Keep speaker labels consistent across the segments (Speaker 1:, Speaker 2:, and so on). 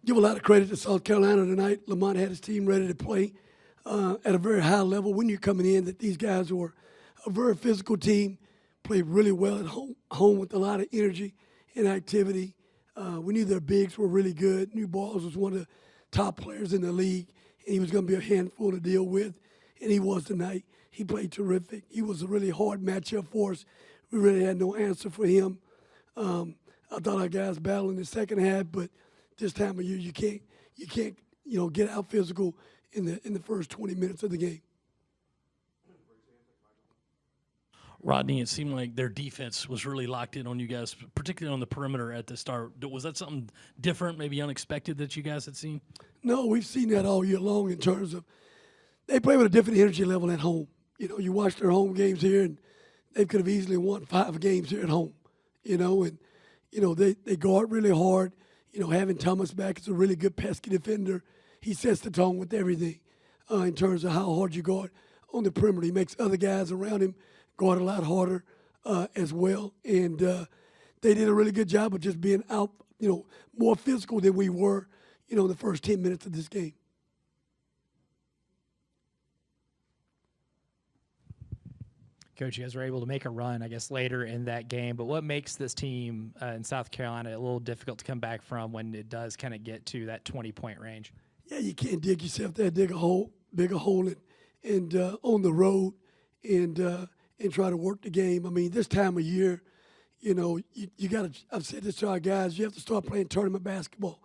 Speaker 1: give a lot of credit to South Carolina tonight. Lamont had his team ready to play at a very high level. We knew coming in that these guys were a very physical team, played really well at home with a lot of energy and activity. We knew their bigs were really good. New Balls was one of the top players in the league, and he was going to be a handful to deal with, and he was tonight. He played terrific. He was a really hard matchup for us. We really had no answer for him. I thought our guys battled in the second half, but this time of year you can't get out physical in the first 20 minutes of the game.
Speaker 2: Rodney, it seemed like their defense was really locked in on you guys, particularly on the perimeter at the start. Was that something different, maybe unexpected that you guys had seen?
Speaker 1: No, we've seen that all year long in terms of they play with a different energy level at home. You know, you watch their home games here, and they could have easily won 5 games here at home. You know, and they guard really hard. You know, having Thomas back is a really good pesky defender. He sets the tone with everything in terms of how hard you guard on the perimeter. He makes other guys around him guard a lot harder as well. And they did a really good job of just being out, more physical than we were, in the first 10 minutes of this game.
Speaker 3: Coach, you guys were able to make a run, I guess, later in that game. But what makes this team in South Carolina a little difficult to come back from when it does kind of get to that 20-point range? Yeah,
Speaker 1: you can't dig yourself there, dig a hole and on the road and try to work the game. I mean, this time of year, you got to, I've said this to our guys, you have to start playing tournament basketball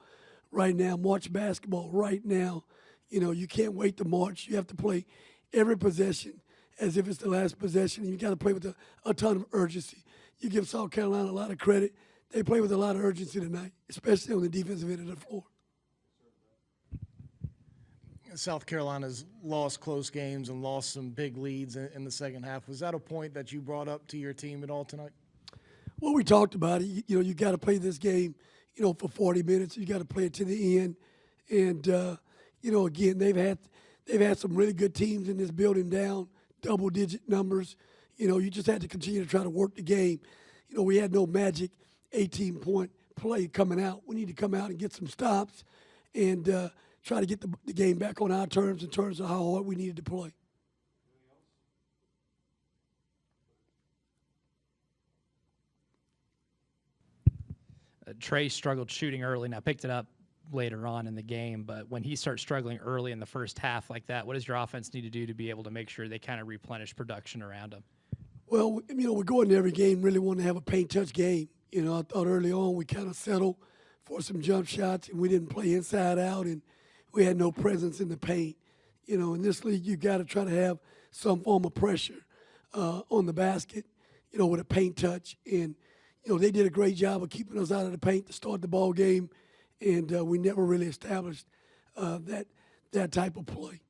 Speaker 1: right now, March basketball right now. You can't wait to March. You have to play every possession as if it's the last possession, and you got to play with a ton of urgency. You give South Carolina a lot of credit. They play with a lot of urgency tonight, especially on the defensive end of the floor.
Speaker 4: South Carolina's lost close games and lost some big leads in the second half. Was that a point that you brought up to your team at all tonight?
Speaker 1: Well, we talked about it. You got to play this game, for 40 minutes. You got to play it to the end. And, again, they've had some really good teams in this building down, double-digit numbers. You just had to continue to try to work the game. We had no magic 18-point play coming out. We need to come out and get some stops and try to get the game back on our terms in terms of how hard we needed to play.
Speaker 3: Trey struggled shooting early. Now picked it up later on in the game, but when he starts struggling early in the first half like that, what does your offense need to do to be able to make sure they kind of replenish production around him?
Speaker 1: Well, we go into every game really wanting to have a paint-touch game. I thought early on we kind of settled for some jump shots, and we didn't play inside out, and we had no presence in the paint. In this league, you got to try to have some form of pressure on the basket, with a paint touch. And, they did a great job of keeping us out of the paint to start the ball game, and we never really established that type of play.